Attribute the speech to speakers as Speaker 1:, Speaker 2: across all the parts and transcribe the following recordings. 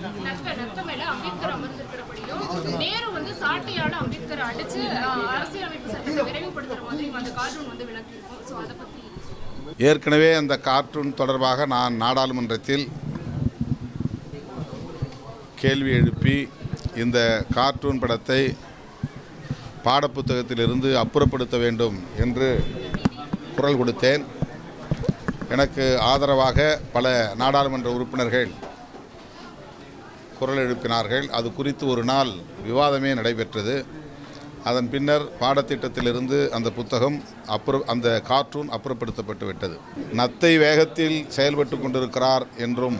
Speaker 1: மேல அம்பேத்கர் அமர்ந்திருக்கிறபடியும் நேரு வந்து சாட்டையால அம்பேத்கர் அடிச்சு அரசியலமைப்பு சட்டத்தை விரைவுபடுத்துற மாதிரி அந்த கார்ட்டூன் வந்து விளக்கியிருக்கும். ஸோ அதை பத்தி
Speaker 2: ஏற்கனவே அந்த கார்ட்டூன் தொடர்பாக நான் நாடாளுமன்றத்தில் கேள்வி எழுப்பி இந்த கார்ட்டூன் படத்தை பாடப்புத்தகத்திலிருந்து அப்புறப்படுத்த வேண்டும் என்று குரல் கொடுத்தேன். எனக்கு ஆதரவாக பல நாடாளுமன்ற உறுப்பினர்கள் குரல் எழுப்பினார்கள். அது குறித்து ஒரு நாள் விவாதமே நடைபெற்றது. அதன் பின்னர் பாடத்திட்டத்திலிருந்து அந்த புத்தகம் அந்த கார்ட்டூன் அப்புறப்படுத்தப்பட்டு விட்டது. நத்தை வேகத்தில் செயல்பட்டு கொண்டிருக்கிறார் என்றும்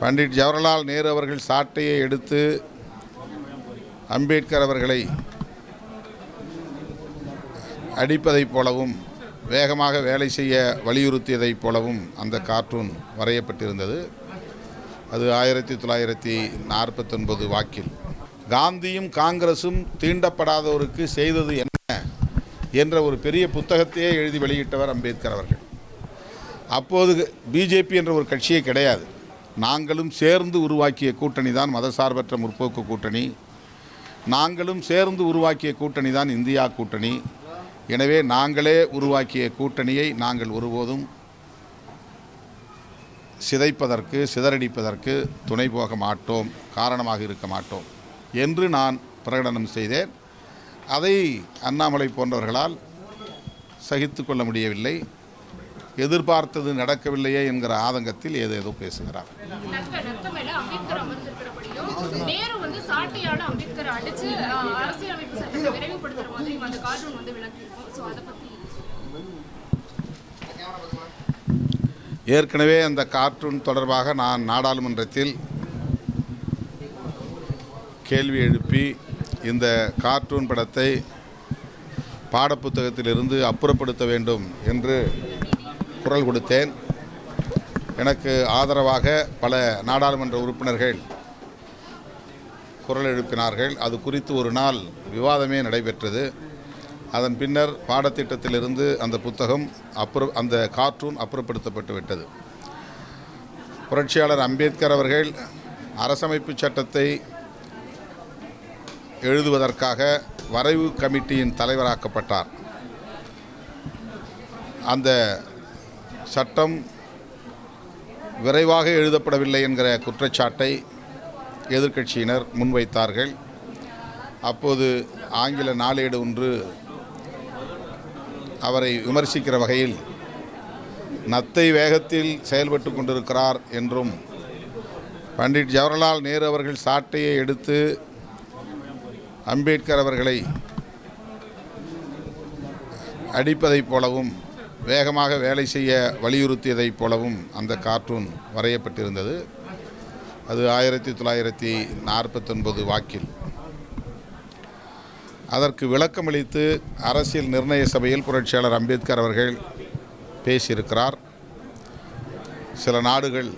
Speaker 2: பண்டிட் ஜவஹர்லால் நேரு அவர்கள் சாட்டையை எடுத்து அம்பேத்கர் அவர்களை அடிப்பதைப் போலவும் வேகமாக வேலை செய்ய வலியுறுத்தியதைப் போலவும் அந்த கார்ட்டூன் வரையப்பட்டிருந்தது. அது 1949 வாக்கில் காந்தியும் காங்கிரசும் தீண்டப்படாதவருக்கு செய்தது என்ன என்ற ஒரு பெரிய புத்தகத்தையே எழுதி வெளியிட்டவர் அம்பேத்கர் அவர்கள். அப்போது பிஜேபி என்ற ஒரு கட்சியே கிடையாது. நாங்களும் சேர்ந்து உருவாக்கிய கூட்டணி தான் மதசார்பற்ற முற்போக்கு கூட்டணி. நாங்களும் சேர்ந்து உருவாக்கிய கூட்டணி தான் இந்தியா கூட்டணி. எனவே நாங்களே உருவாக்கிய கூட்டணியை நாங்கள் ஒருபோதும் சிதைப்பதற்கு சிதறடிப்பதற்கு துணை போக மாட்டோம், காரணமாக இருக்க மாட்டோம் என்று நான் பிரகடனம் செய்தேன். அதை அண்ணாமலை போன்றவர்களால் சகித்து கொள்ள முடியவில்லை. எதிர்பார்த்தது நடக்கவில்லையே என்கிற ஆதங்கத்தில் ஏதேதோ பேசுகிறார்.
Speaker 1: நேரு வந்து சாட்டையால அம்பேத்கர் அடிச்சு அரசியலமைப்பு சட்டத்தை விரைவுபடுத்துற மாதிரி அந்த கார்ட்டூன் வந்து விளக்கியிருக்கும். ஸோ அதை பத்தி
Speaker 2: ஏற்கனவே அந்த கார்ட்டூன் தொடர்பாக நான் நாடாளுமன்றத்தில் கேள்வி எழுப்பி இந்த கார்ட்டூன் படத்தை பாடப்புத்தகத்திலிருந்து அப்புறப்படுத்த வேண்டும் என்று குரல் கொடுத்தேன். எனக்கு ஆதரவாக பல நாடாளுமன்ற உறுப்பினர்கள் குரல் எழுப்பினார்கள். அது குறித்து ஒரு நாள் விவாதமே நடைபெற்றது. அதன் பின்னர் பாடத்திட்டத்திலிருந்து அந்த புத்தகம் அந்த கார்ட்டூன் அப்புறப்படுத்தப்பட்டு விட்டது. புரட்சியாளர் அம்பேத்கர் அவர்கள் அரசமைப்பு சட்டத்தை எழுதுவதற்காக வரைவு கமிட்டியின் தலைவராக்கப்பட்டார். அந்த சட்டம் விரைவாக எழுதப்படவில்லை என்கிற குற்றச்சாட்டை எதிர்க்கட்சியினர் முன்வைத்தார்கள். அப்போது ஆங்கில நாளேடு ஒன்று அவரை விமர்சிக்கிற வகையில் நத்தை வேகத்தில் செயல்பட்டு கொண்டிருக்கிறார் என்றும் பண்டிட் ஜவஹர்லால் நேரு அவர்கள் சாட்டையை எடுத்து அம்பேத்கர் அவர்களை அடிப்பதைப் போலவும் வேகமாக வேலை செய்ய வலியுறுத்தியதைப் போலவும் அந்த கார்ட்டூன் வரையப்பட்டிருந்தது. அது 1949 வாக்கில். அதற்கு விளக்கமளித்து அரசியல் நிர்ணய சபையில் புரட்சியாளர் அம்பேத்கர் அவர்கள் பேசியிருக்கிறார். சில நாடுகள்,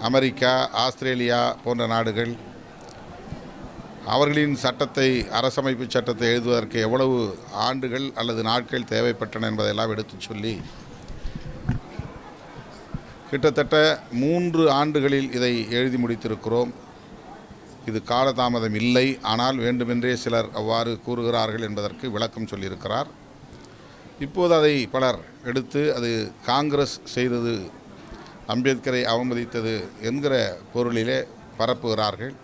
Speaker 2: அமெரிக்கா, ஆஸ்திரேலியா போன்ற நாடுகள் அவர்களின் சட்டத்தை, அரசமைப்பு சட்டத்தை எழுதுவதற்கு எவ்வளவு ஆண்டுகள் அல்லது நாட்கள் தேவைப்பட்டன என்பதையெல்லாம் எடுத்து சொல்லி கிட்டத்தட்ட 3 ஆண்டுகளில் இதை எழுதி முடித்திருக்கிறோம். இது காலதாமதம் இல்லை, ஆனால் வேண்டுமென்றே சிலர் அவ்வாறு கூறுகிறார்கள் என்பதற்கு விளக்கம் சொல்லியிருக்கிறார். இப்போது அதை பலர் எடுத்து அது காங்கிரஸ் செய்தது, அம்பேத்கரை அவமதித்தது என்கிற பொருளிலே பரப்புகிறார்கள்.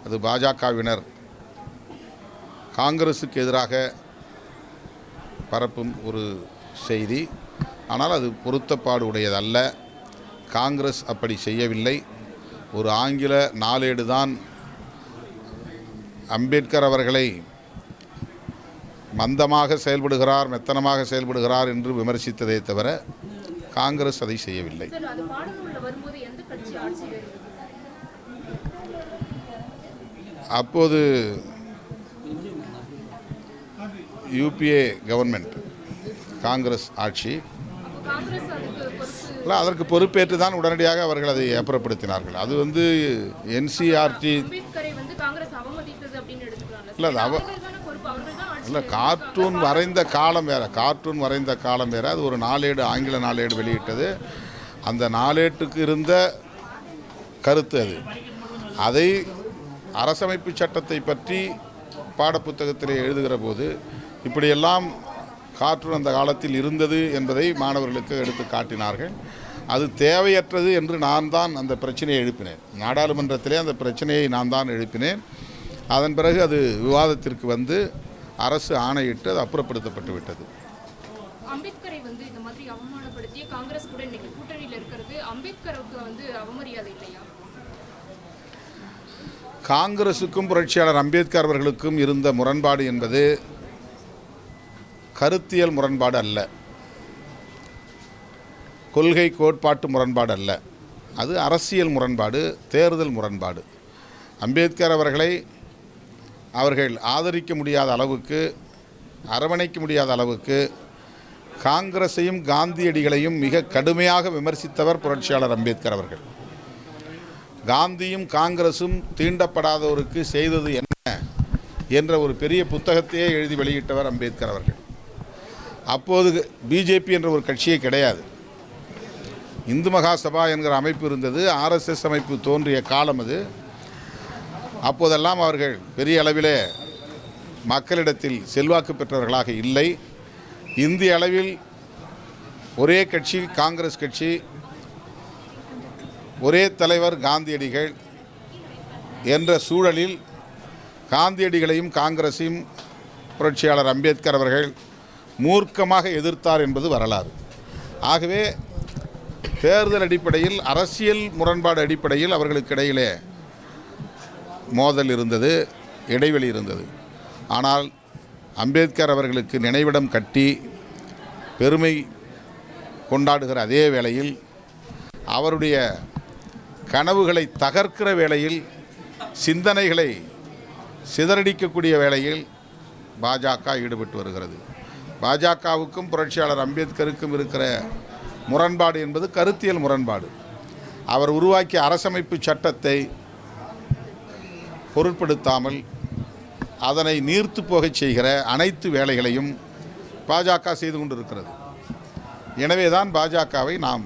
Speaker 2: அது பாஜகவினர் காங்கிரஸுக்கு எதிராக பரப்பும் ஒரு செய்தி. ஆனால் அது பொருத்தப்பாடு உடையதல்ல. காங்கிரஸ் அப்படி செய்யவில்லை. ஒரு ஆங்கில நாளேடு தான் அம்பேத்கர் அவர்களை மந்தமாக செயல்படுகிறார், மெத்தனமாக செயல்படுகிறார் என்று விமர்சித்ததை தவிர காங்கிரஸ் அதை செய்யவில்லை. அப்போது யூபிஏ கவர்மெண்ட், காங்கிரஸ் ஆட்சி. இல்லை, அதற்கு பொறுப்பேற்று தான் உடனடியாக அவர்கள் அதை அப்புறப்படுத்தினார்கள். அது வந்து என்சிஆர்டி இல்லை, கார்ட்டூன் வரைந்த காலம் வேறு. அது ஒரு நாளேடு, ஆங்கில நாளேடு வெளியிட்டது. அந்த நாளேட்டுக்கு இருந்த கருத்து அது. அதை அரசமைப்பு சட்டத்தை பற்றி பாடப்புத்தகத்திலே எழுதுகிற போது இப்படியெல்லாம் கார்ட்டூன் அந்த காலத்தில் இருந்தது என்பதை மாணவர்களுக்கு எடுத்து காட்டினார்கள். அது தேவையற்றது என்று நான் தான் அந்த பிரச்சனையை எழுப்பினேன். நாடாளுமன்றத்திலே அந்த பிரச்சனையை நான் தான் எழுப்பினேன். அதன் பிறகு அது விவாதத்திற்கு வந்து அரசு ஆணையிட்டு அது அப்புறப்படுத்தப்பட்டு விட்டது.
Speaker 1: அம்பேத்கரை வந்து இந்த மாதிரி அவமானப்படுத்திய காங்கிரஸ் கூட இன்னைக்கு கூட்டணியில் இருக்கிறது அம்பேத்கருக்கு வந்து அவமரியாதை இல்லையா?
Speaker 2: காங்கிரசுக்கும் புரட்சியாளர் அம்பேத்கர் அவர்களுக்கும் இருந்த முரண்பாடு என்பது கருத்தியல் முரண்பாடு அல்ல, கொள்கை கோட்பாட்டு முரண்பாடு அல்ல, அது அரசியல் முரண்பாடு, தேர்தல் முரண்பாடு. அம்பேத்கர் அவர்களை அவர்கள் ஆதரிக்க முடியாத அளவுக்கு, அரவணைக்க முடியாத அளவுக்கு காங்கிரஸையும் காந்தியடிகளையும் மிக கடுமையாக விமர்சித்தவர் புரட்சியாளர் அம்பேத்கர் அவர்கள். காந்தியும் காங்கிரஸும் தீண்டப்படாதவருக்கு செய்தது என்ன என்ற ஒரு பெரிய புத்தகத்தையே எழுதி வெளியிட்டவர் அம்பேத்கர் அவர்கள். அப்போது பிஜேபி என்ற ஒரு கட்சியே கிடையாது, இந்து மகாசபா என்கிற அமைப்பு இருந்தது, ஆர்எஸ்எஸ் அமைப்பு தோன்றிய காலம் அது. அப்போதெல்லாம் அவர்கள் பெரிய அளவிலே மக்களிடத்தில் செல்வாக்கு பெற்றவர்களாக இல்லை. இந்திய அளவில் ஒரே கட்சி காங்கிரஸ் கட்சி, ஒரே தலைவர் காந்தியடிகள் என்ற சூழலில் காந்தியடிகளையும் காங்கிரஸையும் புரட்சியாளர் அம்பேத்கர் அவர்கள் மூர்க்கமாக எதிர்த்தார் என்பது வரலாறு. ஆகவே தேர்தல் அடிப்படையில், அரசியல் முரண்பாடு அடிப்படையில் அவர்களுக்கு இடையிலே மோதல் இருந்தது, இடைவெளி இருந்தது. ஆனால் அம்பேத்கர் அவர்களுக்கு நினைவிடம் கட்டி பெருமை கொண்டாடுகிற அதே வேளையில், அவருடைய கனவுகளை தகர்க்கிற வேளையில், சிந்தனைகளை சிதறடிக்கக்கூடிய வேளையில் பாஜக ஈடுபட்டு வருகிறது. பாஜகவுக்கும் புரட்சியாளர் அம்பேத்கருக்கும் இருக்கிற முரண்பாடு என்பது கருத்தியல் முரண்பாடு. அவர் உருவாக்கிய அரசமைப்பு சட்டத்தை பொருட்படுத்தாமல் அதனை நீர்த்து போகச் செய்கிற அனைத்து வேலைகளையும் பாஜக செய்து கொண்டிருக்கிறது. எனவே தான் பாஜகவை நாம்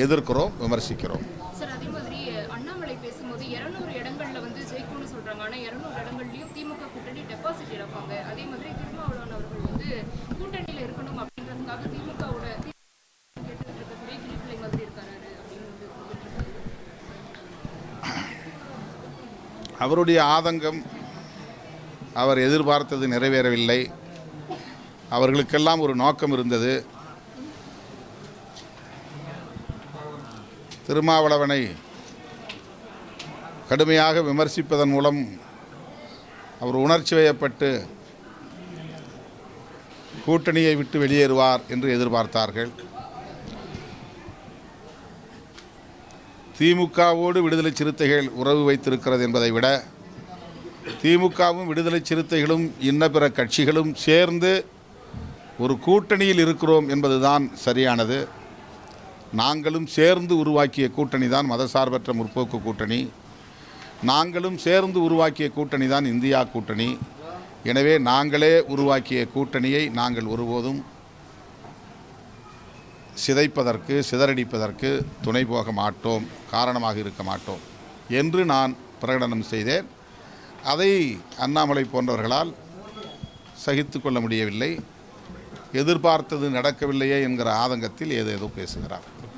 Speaker 2: எதிர்க்கிறோம், விமர்சிக்கிறோம்.
Speaker 1: சார், அதே மாதிரி அண்ணாமலை பேசும்போது 200 இடங்கள்ல வந்து ஜெயிக்கும்னு சொல்றாங்க. ஆனால் 200 இடங்கள்லையும் திமுக கூட்டணி டெபாசிட் இழப்பாங்க. அதே மாதிரி திருமாவளவன் அவர்கள் வந்து கூட்டணியில் இருக்கணும் அப்படின்றதுக்காக திமுகவோட கேட்டுக்கிட்டு இருக்கக்கூடிய கிளிப்பிள்ளை மாதிரி இருக்காரு அப்படின்னு
Speaker 2: அவருடைய ஆதங்கம், அவர் எதிர்பார்த்தது நிறைவேறவில்லை. அவர்களுக்கெல்லாம் ஒரு நோக்கம் இருந்தது. திருமாவளவனை கடுமையாக விமர்சிப்பதன் மூலம் அவர் உணர்ச்சி வயப்பட்டு கூட்டணியை விட்டு வெளியேறுவார் என்று எதிர்பார்த்தார்கள். திமுகவோடு விடுதலை சிறுத்தைகள் உறவு வைத்திருக்கிறது என்பதை விட, திமுகவும் விடுதலை சிறுத்தைகளும் இன்ன பிற கட்சிகளும் சேர்ந்து ஒரு கூட்டணியில் இருக்கிறோம் என்பதுதான் சரியானது. நாங்களும் சேர்ந்து உருவாக்கிய கூட்டணி தான் மதசார்பற்ற முற்போக்கு கூட்டணி. நாங்களும் சேர்ந்து உருவாக்கிய கூட்டணி தான் இந்தியா கூட்டணி. எனவே நாங்களே உருவாக்கிய கூட்டணியை நாங்கள் ஒருபோதும் சிதைப்பதற்கு, சிதறடிப்பதற்கு துணை போக மாட்டோம், காரணமாக இருக்க மாட்டோம் என்று நான் பிரகடனம் செய்தேன். அதை அண்ணாமலை போன்றவர்களால் சகித்து கொள்ள முடியவில்லை. எதிர்பார்த்தது நடக்கவில்லையே என்கிற ஆதங்கத்தில் ஏதேதோ பேசுகிறார்.